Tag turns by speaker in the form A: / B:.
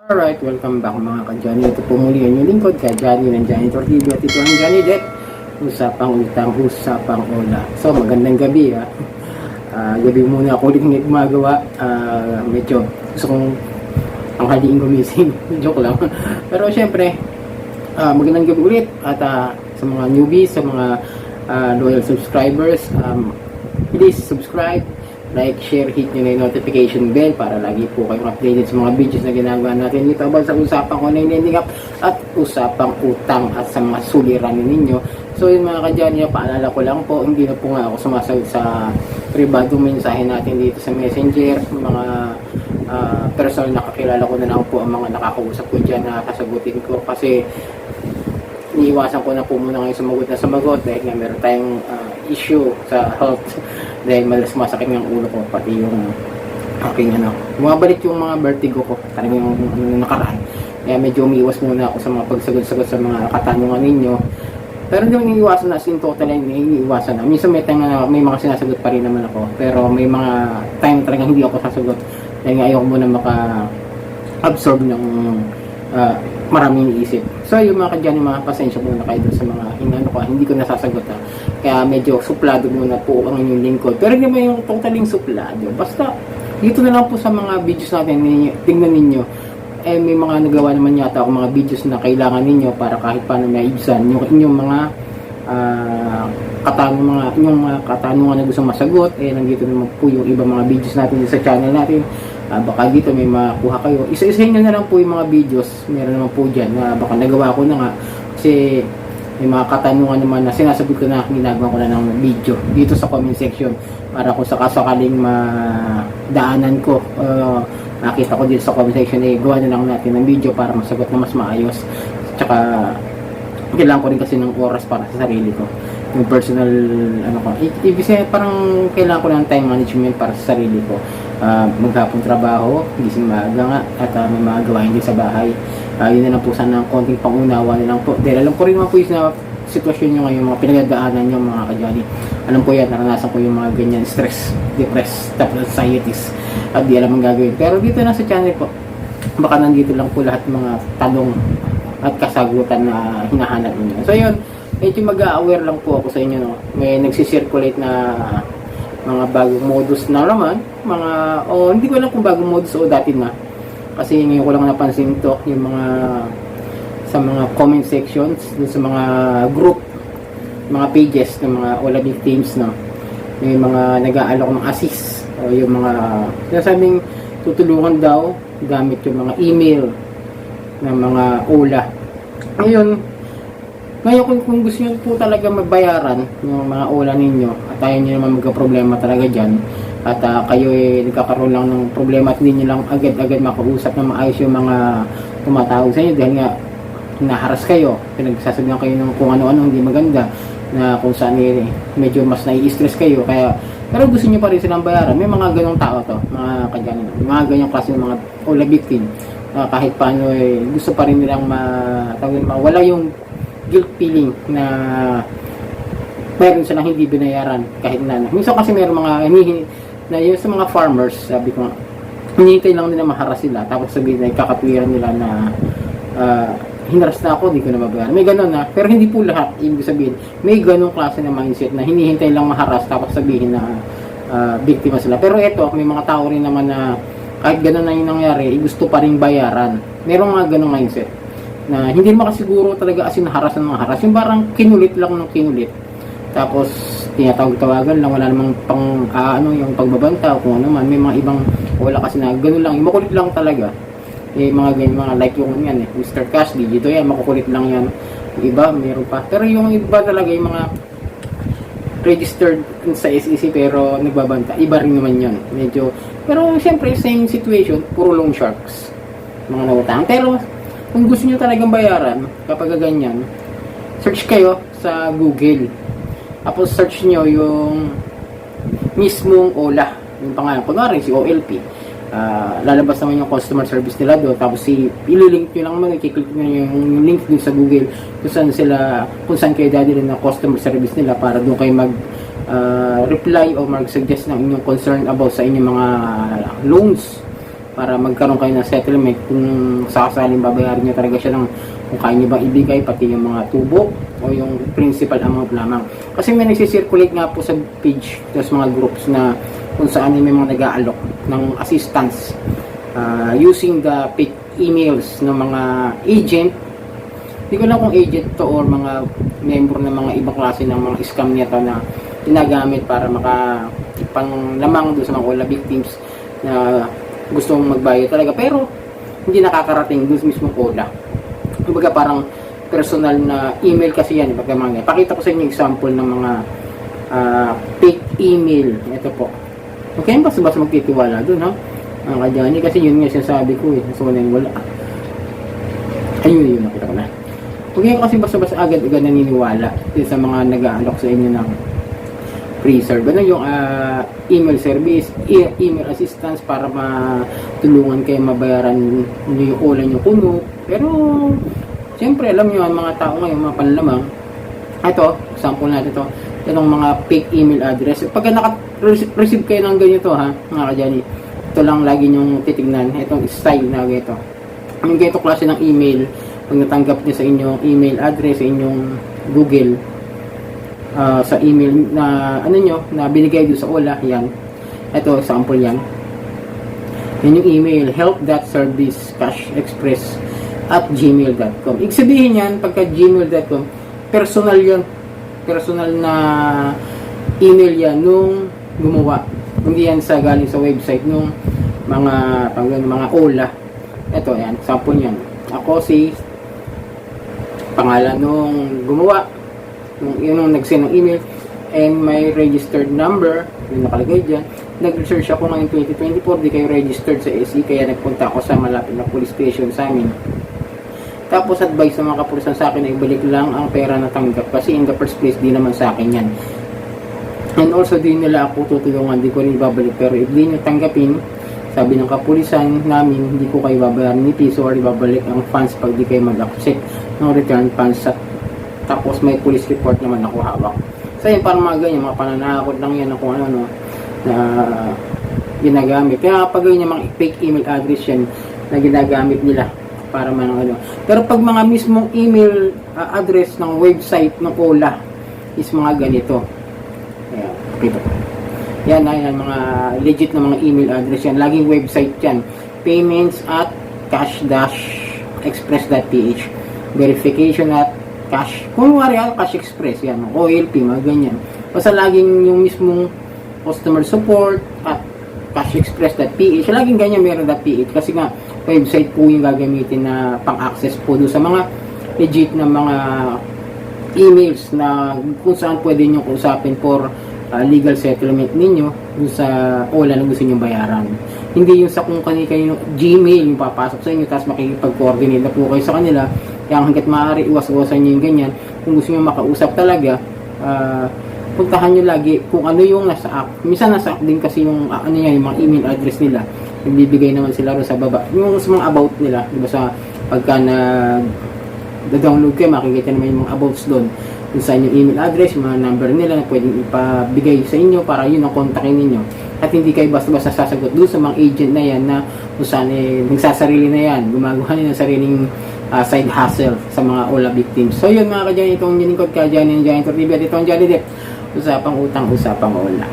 A: Alright, welcome back mga ka-Johnny. Ito po muli ang inyong lingkod kay Johnny ng Janitor TV at ito ang Johnny Det. Usapang utang, usapang ola. So magandang gabi ha. Gabi muna ako ulit gumagawa. Medyo gusto kong ang haliing gumising. Joke lang. Pero syempre, magandang gabi ulit. At sa mga newbies, sa mga loyal subscribers, please subscribe, like, share, hit nyo na yung notification bell para lagi po kayong updated sa mga videos na ginagawa natin dito about sa usapang online lending app at usapang utang at sa mga suliranin ninyo. So yun mga ka-Johnny, paalala ko lang po, hindi na po nga ako sumasagot sa pribadong mensahe natin dito sa messenger. Mga personal na kakilala ko na lang po ang mga nakakausap ko dyan na kasagutin ko kasi iniiwasan ko na po muna ngayon sumagot dahil nga meron tayong issue sa health dahil malas masakit ng ulo ko pati yung aking bumabalik yung mga vertigo ko talagang yung nakaraan, kaya medyo umiiwas muna ako sa mga pagsagot-sagot sa mga katanungan ninyo, pero hindi ko iniiwasan na sin total iniiwasan na minsan may mga sinasagot pa rin naman ako, pero may mga time talagang hindi ako sasagot dahil nga ayoko muna maka-absorb ng maraming iniisip. So yung mga ka-Johnny, mga pasensya muna kayo sa mga hindi ko nasasagot kaya medyo suplado muna po ang inyong lingkod, pero hindi mo yung totaling suplado, basta dito na lang po sa mga videos natin tingnan ninyo, may mga nagawa naman yata ako mga videos na kailangan ninyo para kahit paano maibsan yung inyong mga katanungan na gusto masagot. Nandito naman po yung iba mga videos natin sa channel natin. Baka dito may makuha kayo, isa-isahin nyo na lang po yung mga videos, meron naman po dyan na baka nagawa ko na nga kasi may mga katanungan naman na sinasagot ko na, ginagawa ko na ng video dito sa comment section para kung sakasakaling madaanan ko, nakita ko dito sa comment section, gawa na lang natin ng video para masagot na mas maayos. Tsaka kailangan ko rin kasi ng oras para sa sarili ko, yung personal ibig sabihin parang kailangan ko ng time management para sa sarili ko. Maghapon trabaho, gising maaga nga at may mga gawain din sa bahay. Yun na lang po sana ng konting pangunawa na lang po dahil alam ko rin mga po yung sitwasyon nyo ngayon, mga pinagdaanan nyo mga ka-Johnny. Alam ko yan, naranasan ko yung mga ganyan stress, depressed, anxieties at di alam ang gagawin, pero dito na sa channel po baka nandito lang po lahat mga tanong at kasagutan na hinahanap niyo. So yun, medyo mag-aware lang po ako sa inyo, no? May nagsisirculate na mga bagong modus na naman, hindi ko alam kung bagong modus o dati na, kasi ngayon ko lang napansin to, yung mga sa mga comment sections dun sa mga group, mga pages ng mga Ola victims, no? May mga nag-aalok ng assist o yung mga sinasabing tutulungan daw gamit yung mga email ng mga Ola. Ngayon kung gusto nyo po talaga magbayaran yung mga Ola ninyo at ayaw nyo naman magka-problema talaga dyan at kayo nagkakaroon lang ng problema at hindi nyo lang agad-agad makausap na maayos yung mga tumatawag sa inyo dahil nga hinaharas kayo, pinagsasabihan kayo ng kung ano-ano hindi maganda na kung saan medyo mas nai-stress kayo, kaya pero gusto nyo pa rin silang bayaran. May mga ganong tao to, mga ka-Johnny, mga ganyang klase ng mga Ola victim, kahit paano gusto pa rin nilang wala yung guilt feeling na meron silang hindi binayaran kahit na. Minsan kasi meron mga na yun sa mga farmers, sabi ko hinihintay lang nila maharas sila tapos sabihin na ikakapwiran nila na hinaras na ako, hindi ko na mabayaran. May ganun na, pero hindi po lahat. Ibig sabihin, may ganung klase na mindset na hinihintay lang maharas tapos sabihin na biktima sila. Pero ito, may mga tao rin naman na kahit ganun na yung nangyari, gusto pa rin bayaran. Merong mga ganung mindset na hindi makasiguro talaga as in haras ng mga haras. Yung parang kinulit lang ng kinulit. Tapos tinatawag-tawagan lang, wala namang yung pagbabanta o kung ano man. May mga ibang wala kasi na gano'n lang, yung makulit lang talaga. Mga ganyan, mga like yung yan Mr. Cash, dito yan, makukulit lang yan. Yung iba, meron pa. Pero yung iba talaga, yung mga registered sa SEC pero nagbabanta, iba rin naman yun. Pero siyempre, same situation, puro loan sharks. Mga nawutang. Pero kung gusto nyo talagang bayaran, kapag ganyan, search kayo sa Google. Tapos search nyo yung mismong Ola. Yung pangalan, kunwari si OLP. Lalabas naman yung customer service nila doon. Tapos ililink nyo lang naman, i-click nyo yung link dun sa Google kung saan kayo dadalhin ng customer service nila para doon kayo reply o mag-suggest ng inyong concern about sa inyong mga loans para magkaroon kayo ng settlement kung sakasaling babayaran nyo talaga siya ng kung kaya nyo bang ibigay pati yung mga tubo o yung principal amount lamang. Kasi may nagsisirculate nga po sa page sa mga groups na kung saan may mga nag-aalok ng assistance using the fake emails ng mga agent. Hindi ko lang kung agent to or mga member ng mga ibang klase ng mga scam nito na ginagamit para panglamang doon sa mga OLA victims na gustong magbayad talaga pero hindi nakakarating doon mismo OLA. Kumbaga parang personal na email kasi yan. Pakita ko sa inyo example ng mga fake email. Ito po. Okay, basta magtitiwala doon, ha? Ang kadyani kasi yun nga sinasabi ko eh. So, wala. Ayun, nakita ko na. Okay, kasi basta agad-agad naniniwala sa mga nag-aalok sa inyo ng pre-serve. Ano yung email service, email assistance para matulungan kayo mabayaran nyo yung ulan yung kuno. Pero, siyempre, alam nyo, ang mga tao ngayon, mga panlamang, ito, example natin ito, itong mga fake email address. Pagka naka-receive kayo ng ganito, ha, mga kadyani, ito lang lagi nyong titignan, itong style na ganito. Yung ganito klase ng email, pag natanggap nyo sa inyong email address, sa inyong Google, sa email na ano nyo, na binigay doon sa OLA, yan. Ito, example yan. Yan yung email, help.servicecashexpress@gmail.com. Ibig sabihin yan, pagka gmail.com, personal yun. Personal na email yan nung gumawa. Hindi yan sa galing sa website nung mga OLA. Ito, yan, example yan. Ako si pangalan nung gumawa, yung nag-send ng email, and my registered number, yung nakalagay dyan. Nag-research ako ngayon 2024, di kayo registered sa SE, kaya nagpunta ako sa malapit na police station sa amin. Tapos advice ng mga kapulisan sa akin na ibalik lang ang pera na tanggap kasi in the first place, di naman sa akin yan. And also, di nila ako tutulungan, di ko rin ibabalik. Pero if di nyo tanggapin, sabi ng kapulisan namin, hindi ko kayo babayaran ni piso or ibabalik ang funds pag di kayo mag-accept ng return funds. Tapos may police report naman ako hawak. So yun, parang mga ganyan, mga pananakot lang yan kung ano, na ginagamit. Kaya kapag ganyan, mga fake email address yan na ginagamit nila para ano. Pero pag mga mismong email address ng website ng OLA is mga ganito. Ayan, dito. Yan, mga legit na mga email address yan. Laging website yan. Payments at cash-express.ph. Verification at cash. Kung wari cash express, yan. OLP, mga ganyan. Basta laging yung mismong customer support at cash-express.ph. Laging ganyan meron .ph. Kasi nga, website po yung gagamitin na pang-access po doon sa mga legit na mga emails na kung saan pwede nyo usapin for legal settlement ninyo dun sa OLA na gusto nyo bayaran. Hindi yung sa kung kanino Gmail yung papasok sa inyo tapos makikipag-coordinate na po kayo sa kanila. Kaya hanggat maaari iwas-iwasan nyo yung ganyan. Kung gusto nyo makausap talaga, puntahan nyo lagi kung ano yung nasa app. Minsan nasa app din kasi yung ano yan, yung mga email address nila. Nagbibigay naman sila rin sa baba. Yung sa mga about nila, diba sa pagka download kayo, makikita naman yung mga abouts doon. Kung saan yung email address, yung mga number nila na pwedeng ipabigay sa inyo para yun ang kontakin ninyo. At hindi kayo basta-basta sasagot doon sa mga agent na yan na kung saan nagsasarili na yan, gumagawa nila ng sariling side hustle sa mga OLA victims. So yun mga kadyan, itong lingkod ka dyan ng Giant TV at itong Jolly Dep. Usapang utang, usapang OLA.